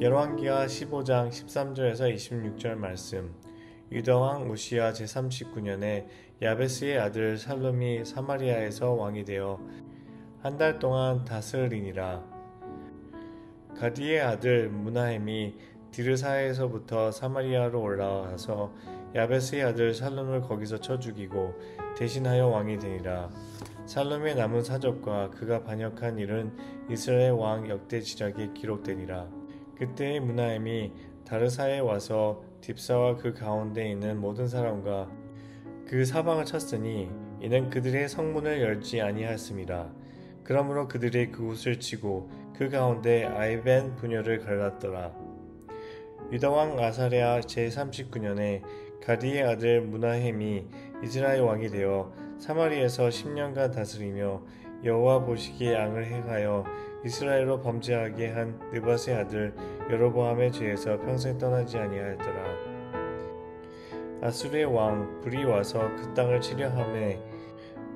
열왕기하 15장 13절에서 26절 말씀. 유다왕 우시야 제39년에 야베스의 아들 살룸이 사마리아에서 왕이 되어 한 달 동안 다스리니라. 가디의 아들 무나헴이 디르사에서부터 사마리아로 올라와서 야베스의 아들 살룸을 거기서 쳐 죽이고 대신하여 왕이 되니라. 살룸의 남은 사적과 그가 반역한 일은 이스라엘 왕 역대 지략에 기록되니라. 그때의 무나헴이 다르사에 와서 딥사와 그 가운데 있는 모든 사람과 그 사방을 쳤으니 이는 그들의 성문을 열지 아니하였음이라. 그러므로 그들이 그곳을 치고 그 가운데 아이벤 부녀를 갈랐더라. 유다왕 아사랴 제39년에 가디의 아들 무나헴이 이스라엘 왕이 되어 사마리에서 10년간 다스리며 여호와 보시기에 앙을 행하여 이스라엘로 범죄하게 한 느밧의 아들 여로보암의 죄에서 평생 떠나지 아니하였더라. 아수르의 왕 불이 와서 그 땅을 치려하매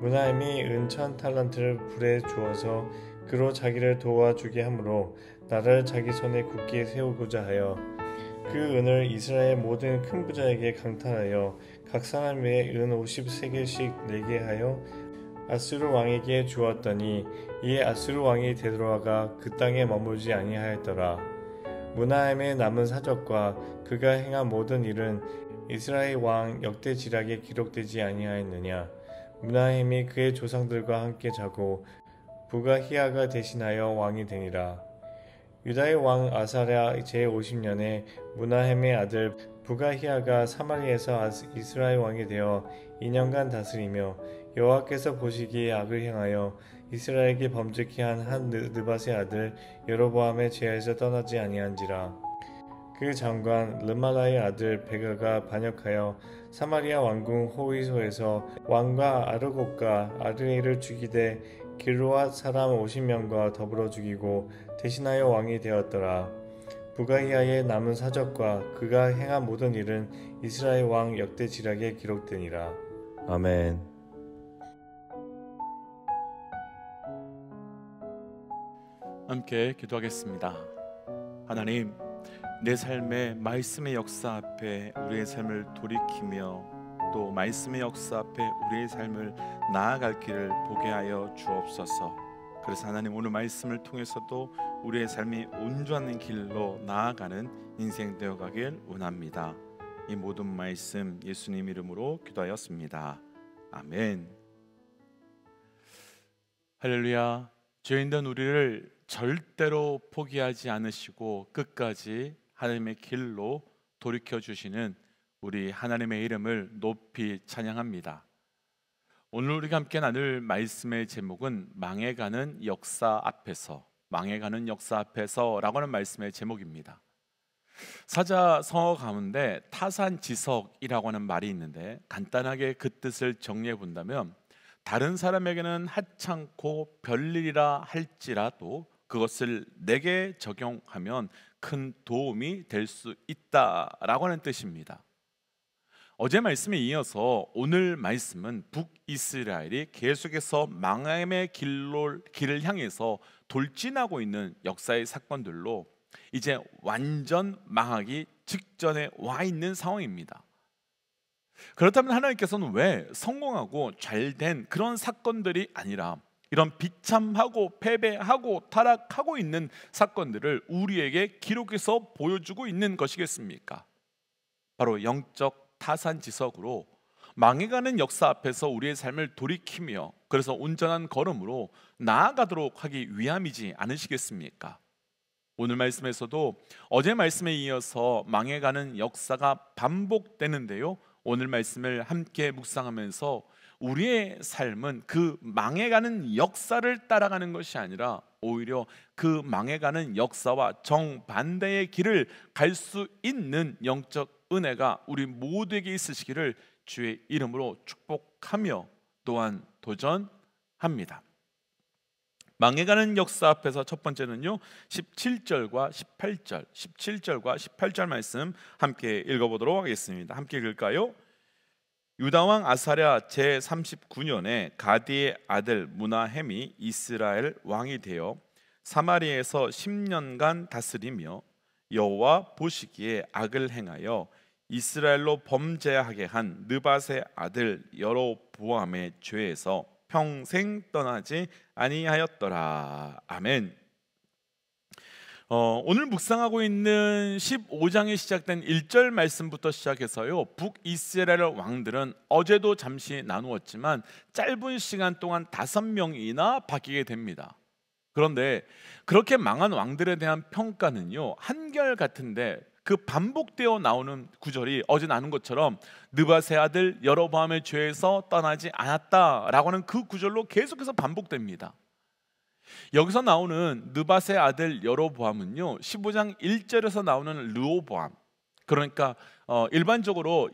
무나헴이 은 1000달란트를 불에 주어서 그로 자기를 도와주게 하므로 나라를 자기 손에 굳게 세우고자 하여 그 은을 이스라엘 모든 큰 부자에게 강탈하여 각 사람 외에 은 50세겔씩 내게 하여 아수르 왕에게 주었더니 이에 아수르 왕이 되돌아가 그 땅에 머물지 아니하였더라. 무나헴의 남은 사적과 그가 행한 모든 일은 이스라엘 왕 역대 지략에 기록되지 아니하였느냐. 무나헴이 그의 조상들과 함께 자고 부가히야가 대신하여 왕이 되니라. 유다의 왕 아사랴 제50년에 무나헴의 아들 부가히야가 사마리에서 이스라엘 왕이 되어 2년간 다스리며 여호와께서 보시기에 악을 행하여 이스라엘에게 범죄케 한 느밧의 아들 여로보암의 죄에서 떠나지 아니한지라. 그 장관 르말라의 아들 베가가 반역하여 사마리아 왕궁 호위소에서 왕과 아르곡과 아르에를 죽이되 길로앗 사람 50명과 더불어 죽이고 대신하여 왕이 되었더라. 부가히야의 남은 사적과 그가 행한 모든 일은 이스라엘 왕 역대 지략에 기록되니라. 아멘. 함께 기도하겠습니다. 하나님, 내 삶의 말씀의 역사 앞에 우리의 삶을 돌이키며 또 말씀의 역사 앞에 우리의 삶을 나아갈 길을 보게 하여 주옵소서. 그래서 하나님, 오늘 말씀을 통해서도 우리의 삶이 온전한 길로 나아가는 인생 되어가길 원합니다. 이 모든 말씀 예수님 이름으로 기도하였습니다. 아멘. 할렐루야. 죄인된 우리를 절대로 포기하지 않으시고 끝까지 하나님의 길로 돌이켜 주시는 우리 하나님의 이름을 높이 찬양합니다. 오늘 우리가 함께 나눌 말씀의 제목은 망해가는 역사 앞에서, 망해가는 역사 앞에서라고 하는 말씀의 제목입니다. 사자성어 가운데 타산지석이라고 하는 말이 있는데 간단하게 그 뜻을 정리해 본다면 다른 사람에게는 하찮고 별일이라 할지라도 그것을 내게 적용하면 큰 도움이 될 수 있다라고 하는 뜻입니다. 어제 말씀에 이어서 오늘 말씀은 북이스라엘이 계속해서 망함의 길을 향해서 돌진하고 있는 역사의 사건들로 이제 완전 망하기 직전에 와 있는 상황입니다. 그렇다면 하나님께서는 왜 성공하고 잘된 그런 사건들이 아니라 이런 비참하고 패배하고 타락하고 있는 사건들을 우리에게 기록해서 보여주고 있는 것이겠습니까? 바로 영적 타산지석으로 망해가는 역사 앞에서 우리의 삶을 돌이키며 그래서 온전한 걸음으로 나아가도록 하기 위함이지 않으시겠습니까? 오늘 말씀에서도 어제 말씀에 이어서 망해가는 역사가 반복되는데요, 오늘 말씀을 함께 묵상하면서 우리의 삶은 그 망해가는 역사를 따라가는 것이 아니라 오히려 그 망해가는 역사와 정반대의 길을 갈 수 있는 영적 은혜가 우리 모두에게 있으시기를 주의 이름으로 축복하며 또한 도전합니다. 망해가는 역사 앞에서 첫 번째는요 17절과 18절 말씀 함께 읽어보도록 하겠습니다. 함께 읽을까요? 유다왕 아사랴 제39년에 가디의 아들 무나헴이 이스라엘 왕이 되어 사마리에서 10년간 다스리며 여호와 보시기에 악을 행하여 이스라엘로 범죄하게 한 느밧의 아들 여로보암의 죄에서 평생 떠나지 아니하였더라. 아멘. 오늘 묵상하고 있는 15장에 시작된 1절 말씀부터 시작해서요, 북이스라엘 왕들은 어제도 잠시 나누었지만 짧은 시간 동안 5명이나 바뀌게 됩니다. 그런데 그렇게 망한 왕들에 대한 평가는요, 한결같은데 그 반복되어 나오는 구절이 어제 나눈 것처럼 느밧의 아들 여로보암의 죄에서 떠나지 않았다라고 하는 그 구절로 계속해서 반복됩니다. 여기서 나오는 느밧의 아들 여로보암은요, 15장 1절에서 나오는 르호보암, 그러니까 일반적으로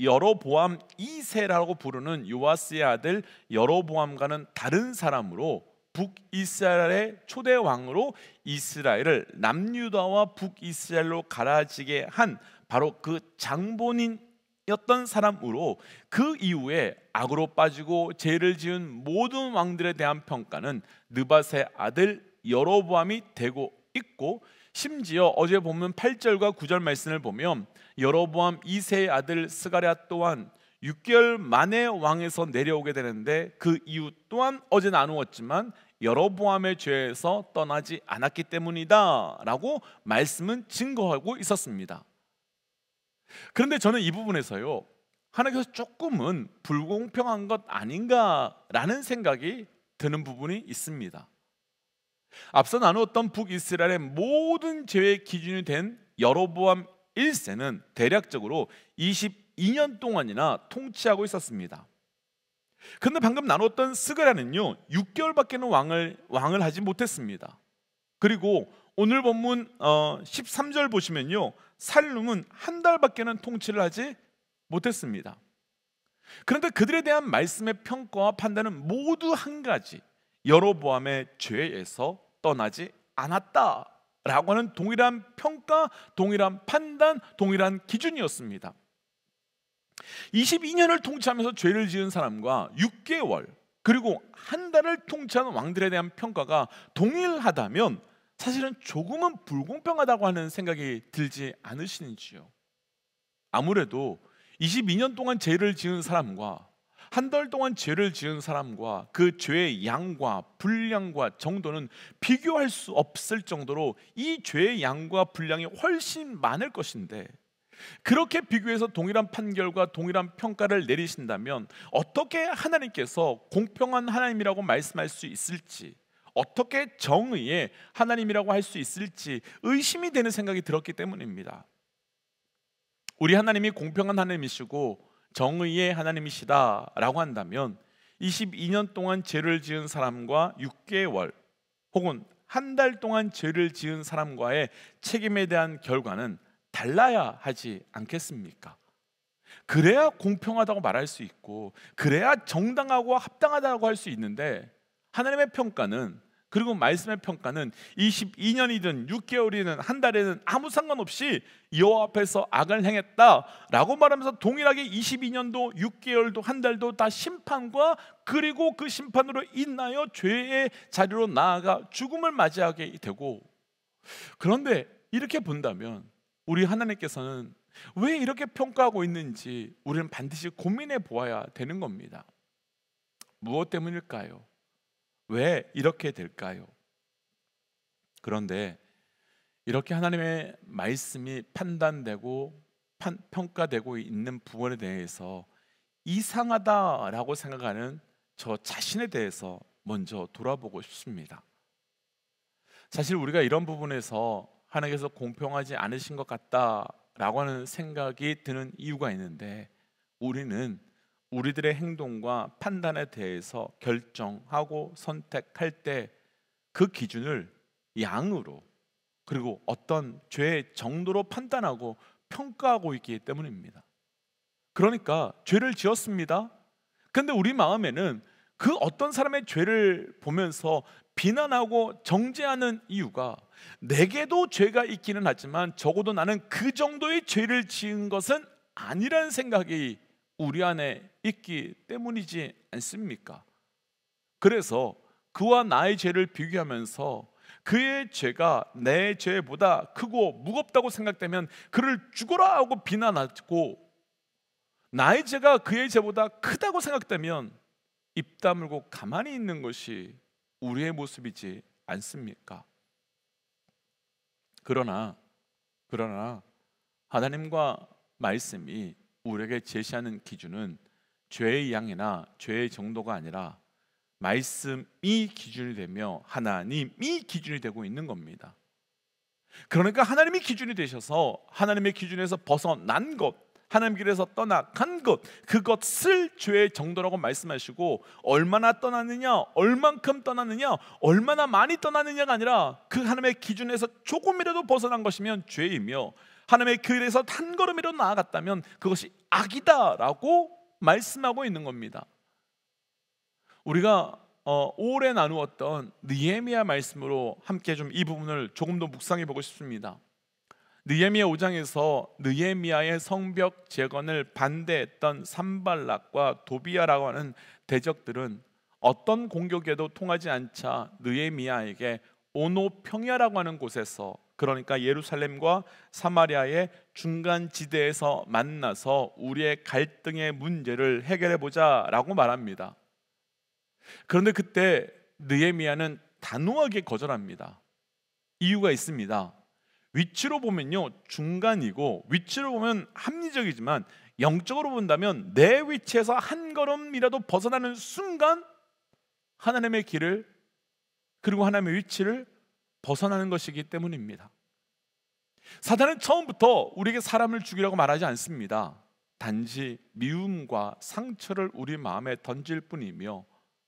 여로보암 2세라고 부르는 요아스의 아들 여로보암과는 다른 사람으로 북이스라엘의 초대 왕으로 이스라엘을 남유다와 북이스라엘로 갈아지게 한 바로 그 장본인이었던 사람으로, 그 이후에 악으로 빠지고 죄를 지은 모든 왕들에 대한 평가는 느밧의 아들 여로보암이 되고 있고, 심지어 어제 보면 8절과 9절 말씀을 보면 여로보암 2세의 아들 스가랴 또한 6개월 만에 왕에서 내려오게 되는데, 그 이유 또한 어제 나누었지만 여로보암의 죄에서 떠나지 않았기 때문이다 라고 말씀은 증거하고 있었습니다. 그런데 저는 이 부분에서요, 하나님께서 조금은 불공평한 것 아닌가라는 생각이 드는 부분이 있습니다. 앞서 나누었던 북이스라엘의 모든 죄의 기준이 된 여로보암 1세는 대략적으로 22년 동안이나 통치하고 있었습니다. 그런데 방금 나눴던 스가랴는요, 6개월밖에는 왕을 하지 못했습니다. 그리고 오늘 본문 13절 보시면요, 살룸은 한 달밖에는 통치를 하지 못했습니다. 그런데 그들에 대한 말씀의 평가와 판단은 모두 한 가지, 여로보암의 죄에서 떠나지 않았다라고 하는 동일한 평가, 동일한 판단, 동일한 기준이었습니다. 22년을 통치하면서 죄를 지은 사람과 6개월 그리고 한 달을 통치하는 왕들에 대한 평가가 동일하다면 사실은 조금은 불공평하다고 하는 생각이 들지 않으시는지요? 아무래도 22년 동안 죄를 지은 사람과 한 달 동안 죄를 지은 사람과 그 죄의 양과 분량과 정도는 비교할 수 없을 정도로 이 죄의 양과 분량이 훨씬 많을 것인데, 그렇게 비교해서 동일한 판결과 동일한 평가를 내리신다면 어떻게 하나님께서 공평한 하나님이라고 말씀할 수 있을지, 어떻게 정의의 하나님이라고 할 수 있을지 의심이 되는 생각이 들었기 때문입니다. 우리 하나님이 공평한 하나님이시고 정의의 하나님이시다라고 한다면 22년 동안 죄를 지은 사람과 6개월 혹은 한 달 동안 죄를 지은 사람과의 책임에 대한 결과는 달라야 하지 않겠습니까? 그래야 공평하다고 말할 수 있고, 그래야 정당하고 합당하다고 할 수 있는데, 하나님의 평가는, 그리고 말씀의 평가는 22년이든 6개월이든 한 달이든 아무 상관없이 여호와 앞에서 악을 행했다라고 말하면서 동일하게 22년도 6개월도 한 달도 다 심판과, 그리고 그 심판으로 인하여 죄의 자리로 나아가 죽음을 맞이하게 되고, 그런데 이렇게 본다면 우리 하나님께서는 왜 이렇게 평가하고 있는지 우리는 반드시 고민해 보아야 되는 겁니다. 무엇 때문일까요? 왜 이렇게 될까요? 그런데 이렇게 하나님의 말씀이 판단되고 평가되고 있는 부분에 대해서 이상하다라고 생각하는 저 자신에 대해서 먼저 돌아보고 싶습니다. 사실 우리가 이런 부분에서 하나님께서 공평하지 않으신 것 같다라고 하는 생각이 드는 이유가 있는데, 우리는 우리들의 행동과 판단에 대해서 결정하고 선택할 때 그 기준을 양으로, 그리고 어떤 죄의 정도로 판단하고 평가하고 있기 때문입니다. 그러니까 죄를 지었습니다. 그런데 우리 마음에는 그 어떤 사람의 죄를 보면서 비난하고 정죄하는 이유가, 내게도 죄가 있기는 하지만 적어도 나는 그 정도의 죄를 지은 것은 아니라는 생각이 우리 안에 있기 때문이지 않습니까? 그래서 그와 나의 죄를 비교하면서 그의 죄가 내 죄보다 크고 무겁다고 생각되면 그를 죽어라 하고 비난하고, 나의 죄가 그의 죄보다 크다고 생각되면 입 다물고 가만히 있는 것이 우리의 모습이지 않습니까? 그러나 하나님과 말씀이 우리에게 제시하는 기준은 죄의 양이나 죄의 정도가 아니라 말씀이 기준이 되며 하나님이 기준이 되고 있는 겁니다. 그러니까 하나님이 기준이 되셔서 하나님의 기준에서 벗어난 것, 하나님 길에서 떠나간 것, 그것을 죄의 정도라고 말씀하시고, 얼마나 떠났느냐, 얼만큼 떠났느냐, 얼마나 많이 떠났느냐가 아니라 그 하나님의 기준에서 조금이라도 벗어난 것이면 죄이며, 하나님의 길에서 한 걸음이라도 나아갔다면 그것이 악이다라고 말씀하고 있는 겁니다. 우리가 오래 나누었던 느헤미야 말씀으로 함께 좀 이 부분을 조금 더 묵상해 보고 싶습니다. 느헤미야 5장에서 느헤미야의 성벽 재건을 반대했던 산발락과 도비야라고 하는 대적들은 어떤 공격에도 통하지 않자 느헤미야에게 오노 평야라고 하는 곳에서, 그러니까 예루살렘과 사마리아의 중간 지대에서 만나서 우리의 갈등의 문제를 해결해 보자라고 말합니다. 그런데 그때 느헤미야는 단호하게 거절합니다. 이유가 있습니다. 위치로 보면요, 중간이고 위치로 보면 합리적이지만 영적으로 본다면 내 위치에서 한 걸음이라도 벗어나는 순간 하나님의 길을, 그리고 하나님의 위치를 벗어나는 것이기 때문입니다. 사단은 처음부터 우리에게 사람을 죽이라고 말하지 않습니다. 단지 미움과 상처를 우리 마음에 던질 뿐이며,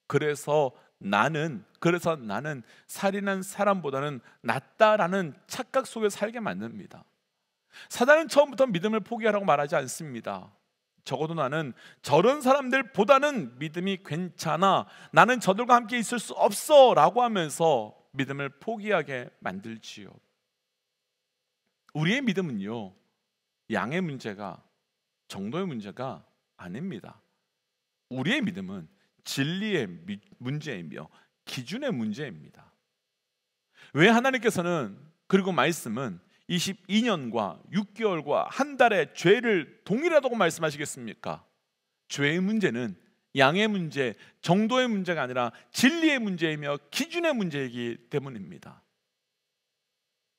그래서 나는 살인한 사람보다는 낫다라는 착각 속에 살게 만듭니다. 사단은 처음부터 믿음을 포기하라고 말하지 않습니다. 적어도 나는 저런 사람들보다는 믿음이 괜찮아, 나는 저들과 함께 있을 수 없어 라고 하면서 믿음을 포기하게 만들지요. 우리의 믿음은요, 양의 문제가, 정도의 문제가 아닙니다. 우리의 믿음은 진리의 문제이며 기준의 문제입니다. 왜 하나님께서는, 그리고 말씀은 22년과 6개월과 한 달의 죄를 동일하다고 말씀하시겠습니까? 죄의 문제는 양의 문제, 정도의 문제가 아니라 진리의 문제이며 기준의 문제이기 때문입니다.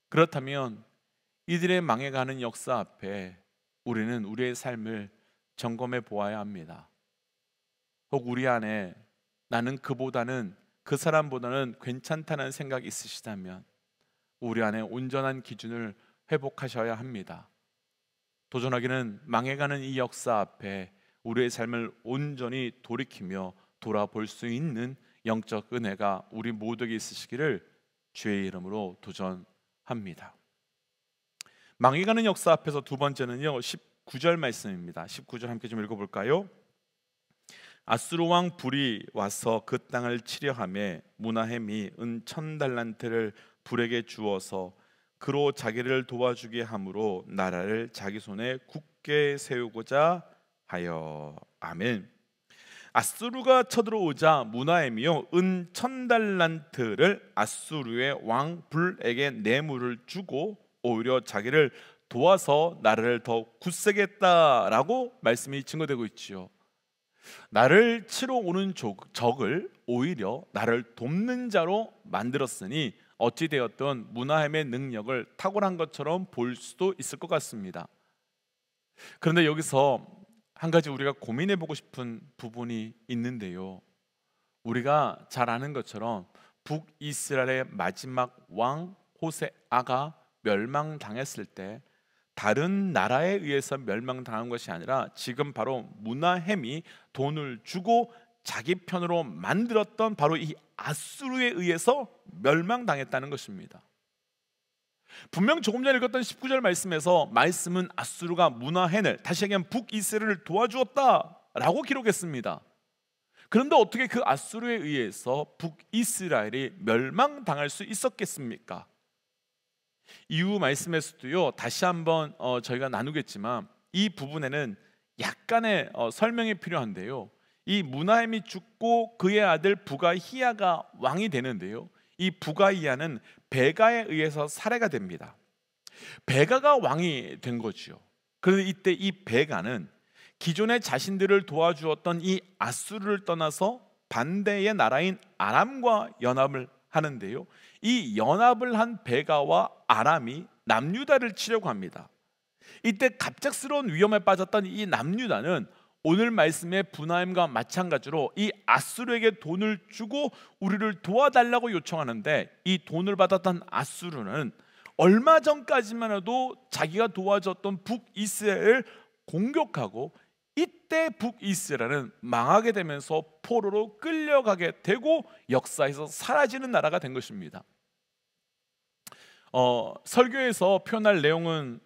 그렇다면 이들의 망해가는 역사 앞에 우리는 우리의 삶을 점검해 보아야 합니다. 혹 우리 안에 나는 그 사람보다는 괜찮다는 생각이 있으시다면 우리 안에 온전한 기준을 회복하셔야 합니다. 도전하기는 망해가는 이 역사 앞에 우리의 삶을 온전히 돌이키며 돌아볼 수 있는 영적 은혜가 우리 모두에게 있으시기를 주의 이름으로 도전합니다. 망해가는 역사 앞에서 두 번째는요, 19절 말씀입니다. 19절 함께 좀 읽어볼까요? 아수르 왕 불이 와서 그 땅을 치려하매 무나헴이 은 1000달란트를 불에게 주어서 그로 자기를 도와주게 함으로 나라를 자기 손에 굳게 세우고자 하여. 아멘. 아수르가 쳐들어오자 무나헴이요 은 1000달란트를 아수르의 왕 불에게 뇌물을 주고 오히려 자기를 도와서 나라를 더 굳세겠다라고 말씀이 증거되고 있지요. 나를 치러 오는 적을 오히려 나를 돕는 자로 만들었으니 어찌되었든 무나헴의 능력을 탁월한 것처럼 볼 수도 있을 것 같습니다. 그런데 여기서 한 가지 우리가 고민해 보고 싶은 부분이 있는데요, 우리가 잘 아는 것처럼 북이스라엘의 마지막 왕 호세아가 멸망당했을 때 다른 나라에 의해서 멸망당한 것이 아니라 지금 바로 무나헴이 돈을 주고 자기 편으로 만들었던 바로 이 아수르에 의해서 멸망당했다는 것입니다. 분명 조금 전에 읽었던 19절 말씀에서 말씀은 아수르가 무나헴을, 다시 얘기하면 북이스라엘을 도와주었다라고 기록했습니다. 그런데 어떻게 그 아수르에 의해서 북이스라엘이 멸망당할 수 있었겠습니까? 이후 말씀에서도요, 다시 한번 저희가 나누겠지만 이 부분에는 약간의 설명이 필요한데요, 이 무나헴이 죽고 그의 아들 부가 히야가 왕이 되는데요, 이 부가이아는 베가에 의해서 살해가 됩니다. 베가가 왕이 된 거지요. 그런데 이때 이 베가는 기존에 자신들을 도와주었던 이 아수르를 떠나서 반대의 나라인 아람과 연합을 하는데요, 이 연합을 한 베가와 아람이 남유다를 치려고 합니다. 이때 갑작스러운 위험에 빠졌던 이 남유다는 오늘 말씀의 브나임과 마찬가지로 이 아수르에게 돈을 주고 우리를 도와달라고 요청하는데, 이 돈을 받았던 아수르는 얼마 전까지만 해도 자기가 도와줬던 북이스라엘을 공격하고, 이때 북이스라엘은 망하게 되면서 포로로 끌려가게 되고 역사에서 사라지는 나라가 된 것입니다. 설교에서 표현할 내용은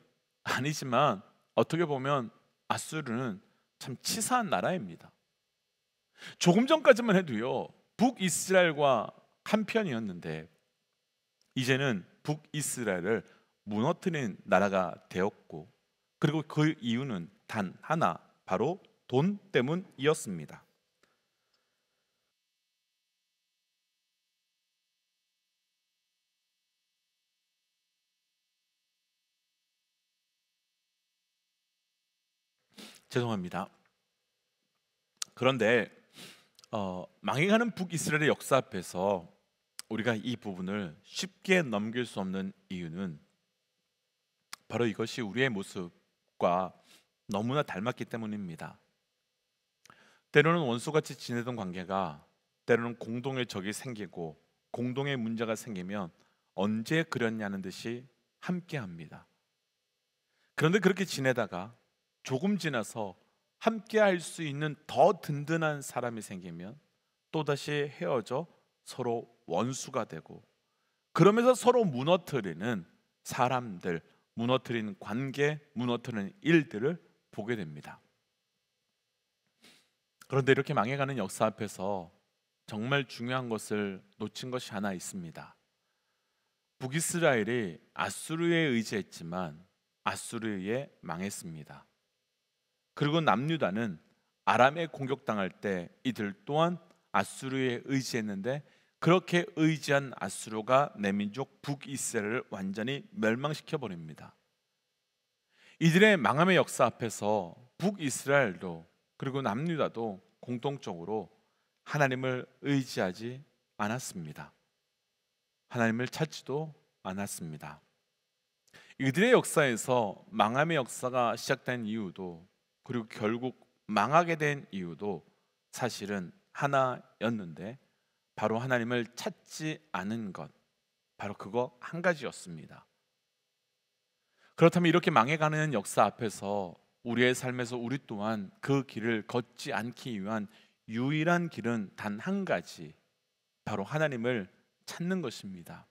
아니지만 어떻게 보면 아수르는 참 치사한 나라입니다. 조금 전까지만 해도요, 북이스라엘과 한편이었는데 이제는 북이스라엘을 무너뜨린 나라가 되었고, 그리고 그 이유는 단 하나, 바로 돈 때문이었습니다. 죄송합니다. 그런데 망해가는 북이스라엘의 역사 앞에서 우리가 이 부분을 쉽게 넘길 수 없는 이유는 바로 이것이 우리의 모습과 너무나 닮았기 때문입니다. 때로는 원수같이 지내던 관계가 때로는 공동의 적이 생기고, 공동의 문제가 생기면 언제 그랬냐는 듯이 함께합니다. 그런데 그렇게 지내다가 조금 지나서 함께 할 수 있는 더 든든한 사람이 생기면 또다시 헤어져 서로 원수가 되고, 그러면서 서로 무너뜨리는 사람들, 무너뜨리는 관계, 무너뜨리는 일들을 보게 됩니다. 그런데 이렇게 망해가는 역사 앞에서 정말 중요한 것을 놓친 것이 하나 있습니다. 북이스라엘이 아수르에 의지했지만 아수르에 망했습니다. 그리고 남유다는 아람에 공격당할 때 이들 또한 아수르에 의지했는데, 그렇게 의지한 아수르가 내 민족 북이스라엘을 완전히 멸망시켜 버립니다. 이들의 망함의 역사 앞에서 북이스라엘도 그리고 남유다도 공통적으로 하나님을 의지하지 않았습니다. 하나님을 찾지도 않았습니다. 이들의 역사에서 망함의 역사가 시작된 이유도, 그리고 결국 망하게 된 이유도 사실은 하나였는데, 바로 하나님을 찾지 않은 것, 바로 그거 한 가지였습니다. 그렇다면 이렇게 망해가는 역사 앞에서 우리의 삶에서 우리 또한 그 길을 걷지 않기 위한 유일한 길은 단 한 가지, 바로 하나님을 찾는 것입니다.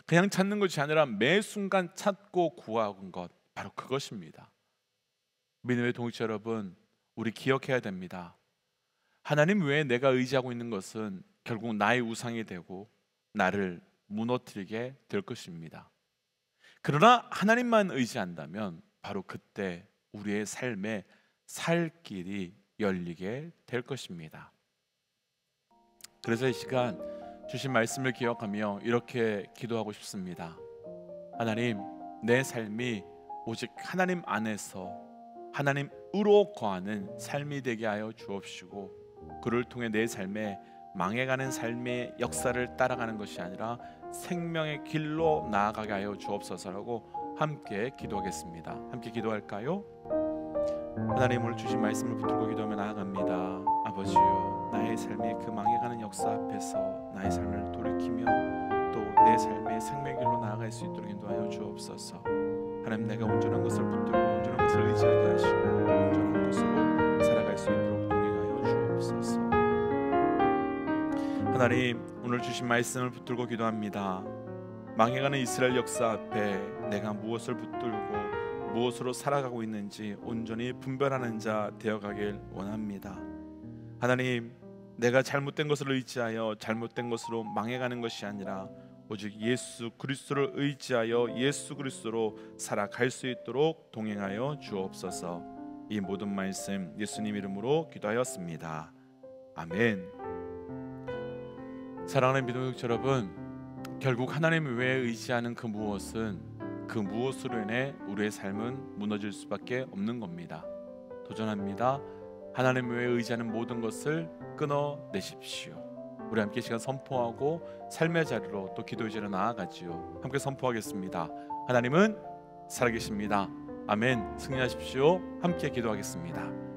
그냥 찾는 것이 아니라 매 순간 찾고 구하는 것, 바로 그것입니다. 믿음의 동역자 여러분, 우리 기억해야 됩니다. 하나님 외에 내가 의지하고 있는 것은 결국 나의 우상이 되고 나를 무너뜨리게 될 것입니다. 그러나 하나님만 의지한다면 바로 그때 우리의 삶에 살 길이 열리게 될 것입니다. 그래서 이 시간 주신 말씀을 기억하며 이렇게 기도하고 싶습니다. 하나님, 내 삶이 오직 하나님 안에서 하나님으로 거하는 삶이 되게 하여 주옵시고, 그를 통해 내 삶에 망해가는 삶의 역사를 따라가는 것이 아니라 생명의 길로 나아가게 하여 주옵소서라고 함께 기도하겠습니다. 함께 기도할까요? 하나님, 오늘 주신 말씀을 붙들고 기도하며 나아갑니다. 아버지요, 나의 삶의 그 망해가는 역사 앞에서 나의 삶을 돌이키며 또 내 삶의 생명의 길로 나아갈 수 있도록 인도하여 주옵소서. 하나님, 내가 온전한 것을 붙들고 온전한 것을 의지하게 하시고 온전한 것으로 살아갈 수 있도록 동행하여 주옵소서. 하나님, 오늘 주신 말씀을 붙들고 기도합니다. 망해가는 이스라엘 역사 앞에 내가 무엇을 붙들고 무엇으로 살아가고 있는지 온전히 분별하는 자 되어가길 원합니다. 하나님, 내가 잘못된 것을 의지하여 잘못된 것으로 망해가는 것이 아니라 오직 예수 그리스도를 의지하여 예수 그리스도로 살아갈 수 있도록 동행하여 주옵소서. 이 모든 말씀 예수님 이름으로 기도하였습니다. 아멘. 사랑하는 믿음의 여러분, 결국 하나님 외에 의지하는 그 무엇은 그 무엇으로 인해 우리의 삶은 무너질 수밖에 없는 겁니다. 도전합니다. 하나님 외에 의지하는 모든 것을 끊어내십시오. 우리 함께 시간 선포하고 삶의 자리로 또 기도의 자리로 나아가지요. 함께 선포하겠습니다. 하나님은 살아계십니다. 아멘. 승리하십시오. 함께 기도하겠습니다.